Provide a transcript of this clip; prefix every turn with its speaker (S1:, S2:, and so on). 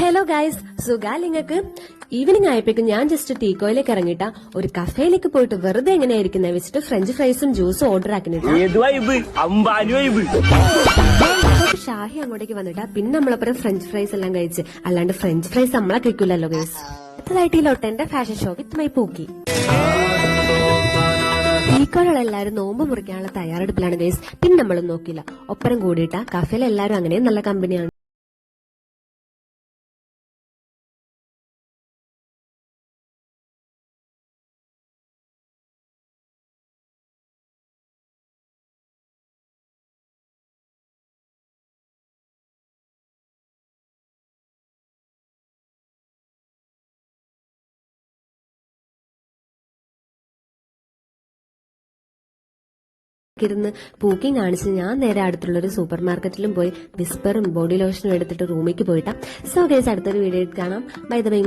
S1: Hello guys, സുഖാലിങ്ങക്ക് evening ആയപ്പോഴേക്കും ഞാൻ just ടീക്കോയിലേക്ക് ഇറങ്ങിട്ട ഒരു കഫേയിലേക്ക് പോയിട്ട് വെറുതെ എങ്ങനെയായിരിക്കുന്ന വെച്ചിട്ട് ഫ്രഞ്ച് ഫ്രൈസും ജ്യൂസും ഓർഡർ ആക്കിട്ട് ഷാഹി അങ്ങോട്ടേക്ക് വന്നിട്ടാ പിന്നെ നമ്മളപ്പുറം ഫ്രഞ്ച് ഫ്രൈസ് എല്ലാം കഴിച്ച്. അല്ലാണ്ട് ഫ്രഞ്ച് ഫ്രൈസ് നമ്മളെ കഴിക്കൂലല്ലോ ഗൈസ്. അടുത്തതായിട്ട് ഈ ലോട്ടന്റെ ഫാഷൻ ഷോ വിത്ത് മൈ പൂക്കി. ടീക്കോയിലുള്ള എല്ലാവരും നോമ്പ് മുറിക്കാനുള്ള തയ്യാറെടുപ്പിലാണ് ഗൈസ്. പിന്നെ നമ്മളും നോക്കില്ല, ഒപ്പരം കൂടിയിട്ട കഫേയിൽ എല്ലാവരും അങ്ങനെ നല്ല കമ്പനിയാണ്. ഇരുന്ന് പൂക്കിങ് കാണിച്ച് ഞാൻ നേരെ അടുത്തുള്ളൊരു സൂപ്പർ മാർക്കറ്റിലും പോയി വിസ്പറും ബോഡി ലോഷനും എടുത്തിട്ട് റൂമിലേക്ക് പോയിട്ടാ. സോ ഗൈസ്, അടുത്തൊരു വീഡിയോ കാണാം. Bye the by.